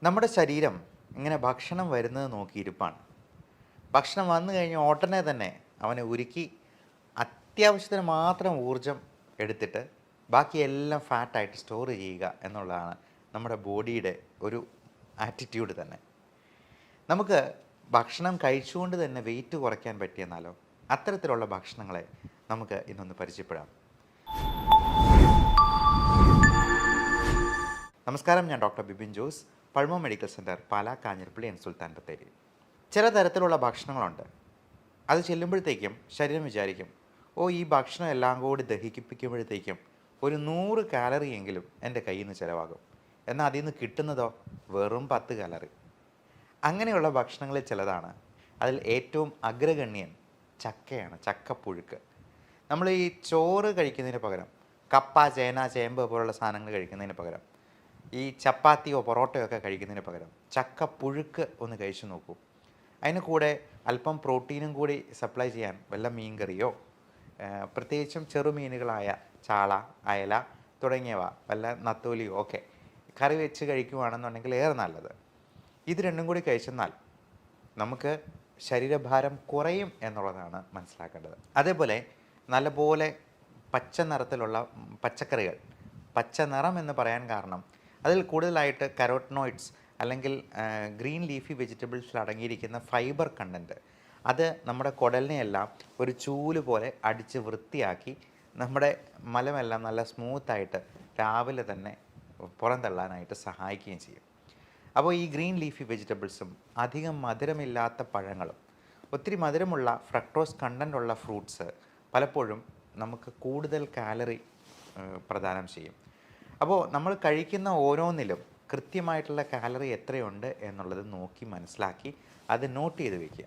നമ്മുടെ ശരീരം ഇങ്ങനെ ഭക്ഷണം വരുന്നത് നോക്കിയിരിപ്പാണ്. ഭക്ഷണം വന്നു കഴിഞ്ഞ് ഉടനെ തന്നെ അവനെ ഉരുക്കി അത്യാവശ്യത്തിന് മാത്രം ഊർജം എടുത്തിട്ട് ബാക്കിയെല്ലാം ഫാറ്റായിട്ട് സ്റ്റോർ ചെയ്യുക എന്നുള്ളതാണ് നമ്മുടെ ബോഡിയുടെ ഒരു ആറ്റിറ്റ്യൂഡ് തന്നെ. നമുക്ക് ഭക്ഷണം കഴിച്ചുകൊണ്ട് തന്നെ വെയിറ്റ് കുറയ്ക്കാൻ പറ്റിയെന്നാലോ? അത്തരത്തിലുള്ള ഭക്ഷണങ്ങളെ നമുക്ക് ഇന്നൊന്ന് പരിചയപ്പെടാം. നമസ്കാരം, ഞാൻ doctor Bipin Jose, Pazhama medical centre, Pala, Kanjirappally and Sultan Bathery. ചില തരത്തിലുള്ള ഭക്ഷണങ്ങളുണ്ട്. അത് ചെല്ലുമ്പോഴത്തേക്കും ശരീരം വിചാരിക്കും, ഈ ഭക്ഷണം എല്ലാം കൂടി ദഹിപ്പിക്കുമ്പോഴത്തേക്കും ഒരു 100 കാലറി എങ്കിലും എൻ്റെ കയ്യിൽ നിന്ന് ചിലവാകും. എന്നാൽ അതിൽ നിന്ന് കിട്ടുന്നതോ വെറും 10 കാലറി. അങ്ങനെയുള്ള ഭക്ഷണങ്ങളിൽ ചിലതാണ്. അതിൽ ഏറ്റവും അഗ്രഗണ്യൻ ചക്കയാണ്, ചക്കപ്പുഴുക്ക്. നമ്മൾ ഈ ചോറ് കഴിക്കുന്നതിന് പകരം കപ്പ, ചേന, ചേമ്പ് പോലുള്ള സാധനങ്ങൾ കഴിക്കുന്നതിന് പകരം ഈ ചപ്പാത്തിയോ പൊറോട്ടയോ ഒക്കെ കഴിക്കുന്നതിന് പകരം ചക്കപ്പുഴുക്ക് ഒന്ന് കഴിച്ചു നോക്കൂ. അതിന് കൂടെ അല്പം പ്രോട്ടീനും കൂടി സപ്ലൈ ചെയ്യാൻ വല്ല മീൻകറിയോ, പ്രത്യേകിച്ചും ചെറുമീനുകളായ ചാള, അയല തുടങ്ങിയവ, വല്ല നത്തോലിയോ ഒക്കെ കറി വെച്ച് കഴിക്കുകയാണെന്നുണ്ടെങ്കിൽ ഏറെ നല്ലത്. ഇത് രണ്ടും കൂടി കഴിച്ചെന്നാൽ നമുക്ക് ശരീരഭാരം കുറയും എന്നുള്ളതാണ് മനസ്സിലാക്കേണ്ടത്. അതേപോലെ നല്ലപോലെ പച്ച നിറത്തിലുള്ള പച്ചക്കറികൾ, പച്ച നിറം എന്ന് പറയാൻ കാരണം അതിൽ കൂടുതലായിട്ട് കരോട്ടനോയിഡ്സ് അല്ലെങ്കിൽ ഗ്രീൻ ലീഫി വെജിറ്റബിൾസിൽ അടങ്ങിയിരിക്കുന്ന ഫൈബർ കണ്ടൻറ്റ്, അത് നമ്മുടെ കുടലിനെയെല്ലാം ഒരു ചൂല് പോലെ അടിച്ച് വൃത്തിയാക്കി നമ്മുടെ മലമെല്ലാം നല്ല സ്മൂത്തായിട്ട് രാവിലെ തന്നെ പുറന്തള്ളാനായിട്ട് സഹായിക്കുകയും ചെയ്യും. അപ്പോൾ ഈ ഗ്രീൻ ലീഫി വെജിറ്റബിൾസും അധികം മധുരമില്ലാത്ത പഴങ്ങളും ഒത്തിരി മധുരമുള്ള ഫ്രക്ടോസ് കണ്ടൻ്റുള്ള ഫ്രൂട്ട്സ് പലപ്പോഴും നമുക്ക് കൂടുതൽ കാലറി പ്രദാനം ചെയ്യും. അപ്പോൾ നമ്മൾ കഴിക്കുന്ന ഓരോന്നിലും കൃത്യമായിട്ടുള്ള കാലറി എത്രയുണ്ട് എന്നുള്ളത് നോക്കി മനസ്സിലാക്കി അത് നോട്ട് ചെയ്ത് വയ്ക്കുക.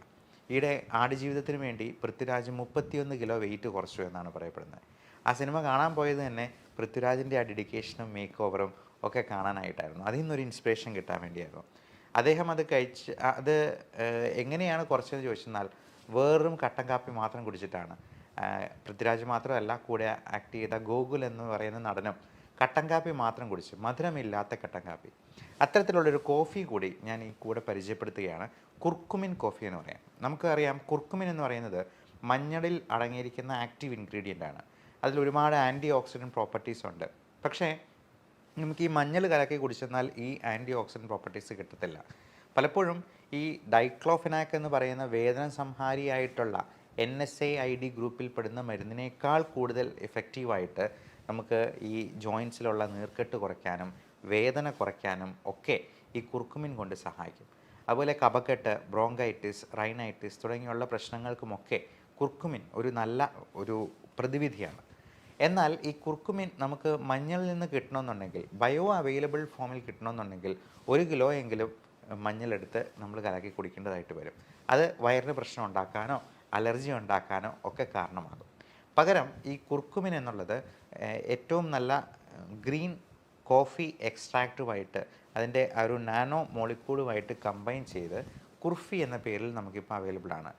ഈയിടെ ആടുജീവിതത്തിന് വേണ്ടി പൃഥ്വിരാജ് 31 കിലോ വെയിറ്റ് കുറച്ചു എന്നാണ് പറയപ്പെടുന്നത്. ആ സിനിമ കാണാൻ പോയത് തന്നെ പൃഥ്വിരാജിൻ്റെ ആ ഡെഡിക്കേഷനും മേക്ക് ഓവറും ഒക്കെ കാണാനായിട്ടായിരുന്നു. അതിൽ നിന്നൊരു ഇൻസ്പിറേഷൻ കിട്ടാൻ വേണ്ടിയായിരുന്നു. അദ്ദേഹം അത് എങ്ങനെയാണ് കുറച്ചതെന്ന് ചോദിച്ചെന്നാൽ വെറും കട്ടൻ കാപ്പി മാത്രം കുടിച്ചിട്ടാണ്. പൃഥ്വിരാജ് മാത്രമല്ല, കൂടെ ആക്ട് ചെയ്ത ഗോകുൽ എന്ന് പറയുന്ന നടനും കട്ടൻ കാപ്പി മാത്രം കുടിച്ചു, മധുരമില്ലാത്ത കട്ടൻ കാപ്പി. അത്തരത്തിലുള്ളൊരു കോഫി കൂടി ഞാൻ ഈ കൂടെ പരിചയപ്പെടുത്തുകയാണ്. കുർക്കുമിൻ കോഫി എന്ന് പറയാം. നമുക്കറിയാം, കുർക്കുമിൻ എന്ന് പറയുന്നത് മഞ്ഞളിൽ അടങ്ങിയിരിക്കുന്ന ആക്റ്റീവ് ഇൻഗ്രീഡിയൻ്റ് ആണ്. അതിൽ ഒരുപാട് ആൻറ്റി ഓക്സിഡൻറ്റ് പ്രോപ്പർട്ടീസ് ഉണ്ട്. പക്ഷേ നമുക്ക് ഈ മഞ്ഞൾ കലക്കി കുടിച്ചെന്നാൽ ഈ ആൻറ്റി ഓക്സിഡൻറ്റ് പ്രോപ്പർട്ടീസ് കിട്ടത്തില്ല. പലപ്പോഴും ഈ ഡൈക്ലോഫെനാക്ക് എന്ന് പറയുന്ന വേദന സംഹാരിയായിട്ടുള്ള NSAID ഗ്രൂപ്പിൽ പെടുന്ന മരുന്നിനേക്കാൾ കൂടുതൽ എഫക്റ്റീവായിട്ട് നമുക്ക് ഈ ജോയിൻസിലുള്ള നീർക്കെട്ട് കുറയ്ക്കാനും വേദന കുറയ്ക്കാനും ഒക്കെ ഈ കുർക്കുമിൻ കൊണ്ട് സഹായിക്കും. അതുപോലെ കഫക്കെട്ട്, ബ്രോങ്കൈറ്റിസ്, റൈനൈറ്റിസ് തുടങ്ങിയുള്ള പ്രശ്നങ്ങൾക്കുമൊക്കെ കുർക്കുമിൻ ഒരു നല്ല പ്രതിവിധിയാണ്. എന്നാൽ ഈ കുർക്കുമിൻ നമുക്ക് മഞ്ഞളിൽ നിന്ന് കിട്ടണമെന്നുണ്ടെങ്കിൽ, ബയോ അവൈലബിൾ ഫോമിൽ കിട്ടണമെന്നുണ്ടെങ്കിൽ 1 കിലോ എങ്കിലും മഞ്ഞളെടുത്ത് നമ്മൾ കലക്കി കുടിക്കേണ്ടതായിട്ട് വരും. അത് വയറിന് പ്രശ്നം ഉണ്ടാക്കാനോ അലർജി ഉണ്ടാക്കാനോ ഒക്കെ കാരണമാകും. പകരം ഈ കുർക്കുമിൻ എന്നുള്ളത് ഏറ്റവും നല്ല ഗ്രീൻ കോഫി എക്സ്ട്രാക്റ്റുമായിട്ട് അതിൻ്റെ ആ ഒരു നാനോ മോളിക്യൂളുമായിട്ട് കമ്പൈൻ ചെയ്ത് കുർഫി എന്ന പേരിൽ നമുക്കിപ്പോൾ അവൈലബിൾ ആണ്.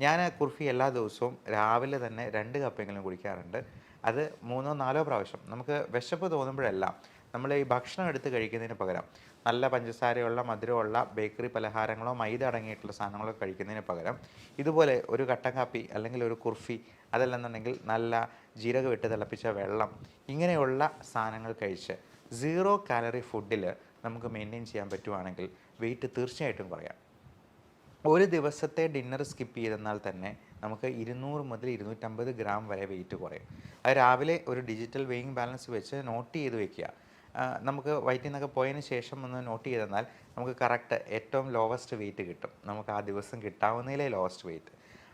ഞാൻ കുർഫി എല്ലാ ദിവസവും രാവിലെ തന്നെ 2 കപ്പെങ്കിലും കുടിക്കാറുണ്ട്. അത് 3-4 പ്രാവശ്യം. നമുക്ക് വിശപ്പ് തോന്നുമ്പോഴെല്ലാം നമ്മൾ ഈ ഭക്ഷണം എടുത്ത് കഴിക്കുന്നതിന് പകരം നല്ല പഞ്ചസാരയുള്ള, മധുരമുള്ള ബേക്കറി പലഹാരങ്ങളോ മൈദ അടങ്ങിയിട്ടുള്ള സാധനങ്ങളോ കഴിക്കുന്നതിന് പകരം ഇതുപോലെ ഒരു കട്ടൻ കാപ്പി അല്ലെങ്കിൽ ഒരു കുർഫി, അതല്ലെന്നുണ്ടെങ്കിൽ നല്ല ജീരകം ഇട്ട് തിളപ്പിച്ച വെള്ളം, ഇങ്ങനെയുള്ള സാധനങ്ങൾ കഴിച്ച് 0 കാലറി ഫുഡിൽ നമുക്ക് മെയിൻറ്റെയിൻ ചെയ്യാൻ പറ്റുവാണെങ്കിൽ വെയിറ്റ് തീർച്ചയായിട്ടും കുറയാം. ഒരു ദിവസത്തെ ഡിന്നർ സ്കിപ്പ് ചെയ്തെന്നാൽ തന്നെ നമുക്ക് 200 മുതൽ 250 ഗ്രാം വരെ വെയിറ്റ് കുറയും. അത് രാവിലെ ഒരു ഡിജിറ്റൽ വെയിങ് ബാലൻസ് വെച്ച് നോട്ട് ചെയ്ത് വെക്കുക. നമുക്ക് വയറ്റിൽ നിന്നൊക്കെ പോയതിന് ശേഷം ഒന്ന് നോട്ട് ചെയ്തെന്നാൽ നമുക്ക് കറക്റ്റ് ഏറ്റവും ലോവസ്റ്റ് വെയിറ്റ് കിട്ടും. നമുക്ക് ആ ദിവസം കിട്ടാവുന്നതിലെ ലോവസ്റ്റ് വെയിറ്റ്.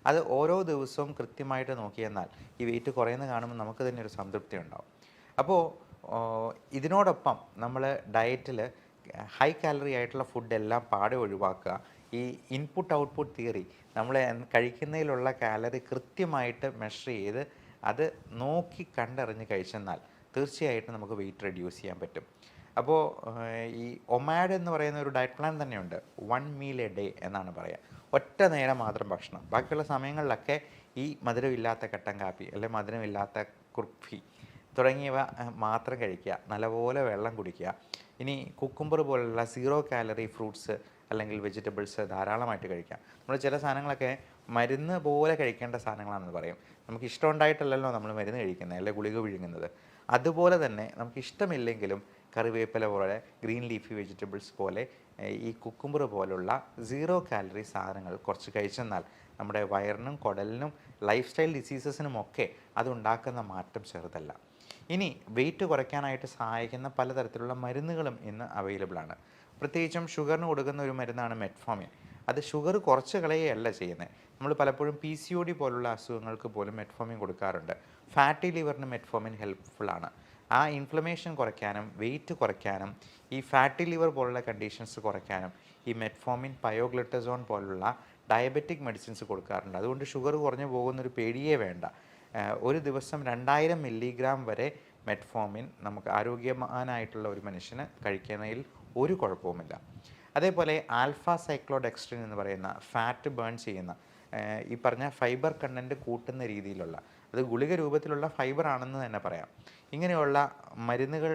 അത് ഓരോ ദിവസവും കൃത്യമായിട്ട് നോക്കിയെന്നാൽ ഈ വെയിറ്റ് കുറയുന്നത് കാണുമ്പോൾ നമുക്ക് തന്നെ ഒരു സംതൃപ്തി ഉണ്ടാവും. അപ്പോൾ ഇതിനോടൊപ്പം നമ്മൾ ഡയറ്റിൽ ഹൈ കാലറി ആയിട്ടുള്ള ഫുഡെല്ലാം പാടെ ഒഴിവാക്കുക. ഈ ഇൻപുട്ട് ഔട്ട്പുട്ട് തിയറി, നമ്മൾ കഴിക്കുന്നതിലുള്ള കാലറി കൃത്യമായിട്ട് മെഷർ ചെയ്ത് അത് നോക്കി കണ്ടറിഞ്ഞ് കഴിച്ചെന്നാൽ തീർച്ചയായിട്ടും നമുക്ക് വെയിറ്റ് റെഡ്യൂസ് ചെയ്യാൻ പറ്റും. അപ്പോൾ ഈ ഒമാഡ് എന്ന് പറയുന്ന ഒരു ഡയറ്റ് പ്ലാൻ തന്നെയുണ്ട്. 1 മീൽ എ ഡേ എന്നാണ് പറയുക. ഒറ്റ നേരം മാത്രം ഭക്ഷണം. ബാക്കിയുള്ള സമയങ്ങളിലൊക്കെ ഈ മധുരമില്ലാത്ത കട്ടൻ കാപ്പി അല്ലെങ്കിൽ മധുരമില്ലാത്ത കുർഫി തുടങ്ങിയവ മാത്രം കഴിക്കുക. നല്ലപോലെ വെള്ളം കുടിക്കുക. ഇനി കുക്കുംബർ പോലുള്ള 0 കാലറി ഫ്രൂട്ട്സ് അല്ലെങ്കിൽ വെജിറ്റബിൾസ് ധാരാളമായിട്ട് കഴിക്കാം. നമ്മൾ ചില സാധനങ്ങളൊക്കെ മരുന്ന് പോലെ കഴിക്കേണ്ട സാധനങ്ങളാണെന്ന് പറയും. നമുക്ക് ഇഷ്ടമുണ്ടായിട്ടല്ലല്ലോ നമ്മൾ മരുന്ന് കഴിക്കുന്നത്, അല്ലെ ഗുളിക വിഴുങ്ങുന്നത്. അതുപോലെ തന്നെ നമുക്ക് ഇഷ്ടമില്ലെങ്കിലും കറിവേപ്പില പോലെ ഗ്രീൻ ലീഫി വെജിറ്റബിൾസ് പോലെ ഈ കുക്കുംബർ പോലുള്ള 0 കാലറി സാധനങ്ങൾ കുറച്ച് കഴിച്ചെന്നാൽ നമ്മുടെ വയറിനും കുടലിനും ലൈഫ് സ്റ്റൈൽ ഡിസീസസിനുമൊക്കെ അതുണ്ടാക്കുന്ന മാറ്റം ചെറുതല്ല. ഇനി വെയിറ്റ് കുറയ്ക്കാനായിട്ട് സഹായിക്കുന്ന പലതരത്തിലുള്ള മരുന്നുകളും ഇന്ന് അവൈലബിൾ ആണ്. പ്രത്യേകിച്ചും ഷുഗറിന് കൊടുക്കുന്ന ഒരു മരുന്നാണ് മെറ്റ്ഫോമിൻ. അത് ഷുഗർ കുറച്ച് കളയുകയല്ല ചെയ്യുന്നത്. നമ്മൾ പലപ്പോഴും PCOD പോലുള്ള അസുഖങ്ങൾക്ക് പോലും മെറ്റ്ഫോമിൻ കൊടുക്കാറുണ്ട്. ഫാറ്റി ലിവറിന് മെറ്റ്ഫോമിൻ ഹെൽപ്ഫുള്ളാണ്. ആ ഇൻഫ്ലമേഷൻ കുറയ്ക്കാനും വെയിറ്റ് കുറയ്ക്കാനും ഈ ഫാറ്റി ലിവർ പോലുള്ള കണ്ടീഷൻസ് കുറയ്ക്കാനും ഈ മെറ്റ്ഫോമിൻ, പയോഗ്ലിറ്റസോൺ പോലുള്ള ഡയബറ്റിക് മെഡിസിൻസ് കൊടുക്കാറുണ്ട്. അതുകൊണ്ട് ഷുഗർ കുറഞ്ഞു പോകുന്നൊരു പേടിയേ വേണ്ട. ഒരു ദിവസം 2000 മില്ലിഗ്രാം വരെ മെറ്റ്ഫോമിൻ നമുക്ക് ആരോഗ്യവാനായിട്ടുള്ള ഒരു മനുഷ്യന് കഴിക്കുന്നതിൽ ഒരു കുഴപ്പവുമില്ല. അതേപോലെ ആൽഫ സൈക്ലോഡെക്സ്ട്രിൻ എന്ന് പറയുന്ന ഫാറ്റ് ബേൺ ചെയ്യുന്ന ഈ പറഞ്ഞ ഫൈബർ കണ്ടൻറ്റ് കൂട്ടുന്ന രീതിയിലുള്ള, അത് ഗുളിക രൂപത്തിലുള്ള ഫൈബർ ആണെന്ന് തന്നെ പറയാം, ഇങ്ങനെയുള്ള മരുന്നുകൾ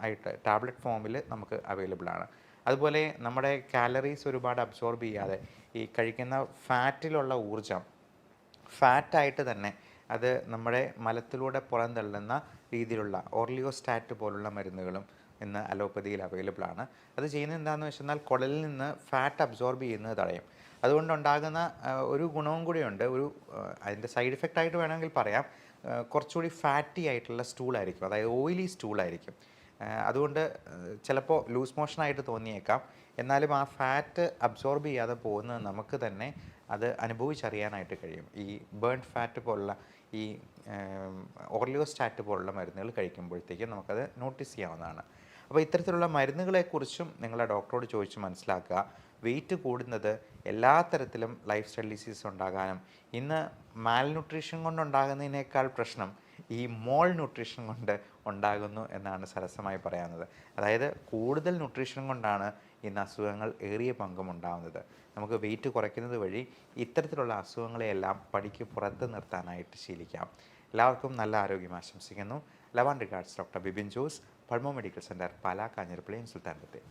ആയിട്ട് ടാബ്ലറ്റ് ഫോമിൽ നമുക്ക് അവൈലബിൾ ആണ്. അതുപോലെ നമ്മുടെ കാലറീസ് ഒരുപാട് അബ്സോർബ് ചെയ്യാതെ ഈ കഴിക്കുന്ന ഫാറ്റിലുള്ള ഊർജം ഫാറ്റായിട്ട് തന്നെ അത് നമ്മുടെ മലത്തിലൂടെ പുറന്തള്ളുന്ന രീതിയിലുള്ള ഓർലിയോസ്റ്റാറ്റ് പോലുള്ള മരുന്നുകളും ഇന്ന് അലോപ്പതിയിൽ അവൈലബിൾ ആണ്. അത് ചെയ്യുന്നത് എന്താണെന്ന് വെച്ചാൽ കുടലിൽ നിന്ന് ഫാറ്റ് അബ്സോർബ് ചെയ്യുന്നത് തടയും. അതുകൊണ്ടുണ്ടാകുന്ന ഒരു ഗുണവും കൂടിയുണ്ട്. അതിൻ്റെ സൈഡ് ഇഫക്റ്റ് ആയിട്ട് വേണമെങ്കിൽ പറയാം, കുറച്ചുകൂടി ഫാറ്റി ആയിട്ടുള്ള സ്റ്റൂളായിരിക്കും, അതായത് ഓയിലി സ്റ്റൂളായിരിക്കും. അതുകൊണ്ട് ചിലപ്പോൾ ലൂസ് മോഷനായിട്ട് തോന്നിയേക്കാം, എന്നാലും ആ ഫാറ്റ് അബ്സോർബ് ചെയ്യാതെ പോകുന്നത് നമുക്ക് തന്നെ അത് അനുഭവിച്ചറിയാനായിട്ട് കഴിയും. ഈ ബേൺ ഫാറ്റ് പോലുള്ള ഈ ഓർലിയോസ്റ്റാറ്റ് പോലുള്ള മരുന്നുകൾ കഴിക്കുമ്പോഴത്തേക്കും നമുക്കത് നോട്ടീസ് ചെയ്യാവുന്നതാണ്. അപ്പോൾ ഇത്തരത്തിലുള്ള മരുന്നുകളെക്കുറിച്ചും നിങ്ങളുടെ ഡോക്ടറോട് ചോദിച്ച് മനസ്സിലാക്കുക. വെയിറ്റ് കൂടുന്നത് എല്ലാ തരത്തിലും ലൈഫ് സ്റ്റൈൽ ഡിസീസ് ഉണ്ടാകാനും ഇന്ന് മാൽന്യൂട്രീഷൻ കൊണ്ടുണ്ടാകുന്നതിനേക്കാൾ പ്രശ്നം ഈ മോൾ ന്യൂട്രീഷൻ കൊണ്ട് ഉണ്ടാകുന്നു എന്നാണ് സരസമായി പറയാവുന്നത്. അതായത് കൂടുതൽ ന്യൂട്രീഷൻ കൊണ്ടാണ് ഇന്ന് അസുഖങ്ങൾ ഏറിയ പങ്കും ഉണ്ടാകുന്നത്. നമുക്ക് വെയിറ്റ് കുറയ്ക്കുന്നത് വഴി ഇത്തരത്തിലുള്ള അസുഖങ്ങളെയെല്ലാം പടിക്ക് പുറത്ത് നിർത്താനായിട്ട് ശീലിക്കാം. എല്ലാവർക്കും നല്ല ആരോഗ്യം ആശംസിക്കുന്നു. Love and regards, doctor Bibin Jose, pulmo medical centre, Pala, Kanjirappally, Sultan Bathery.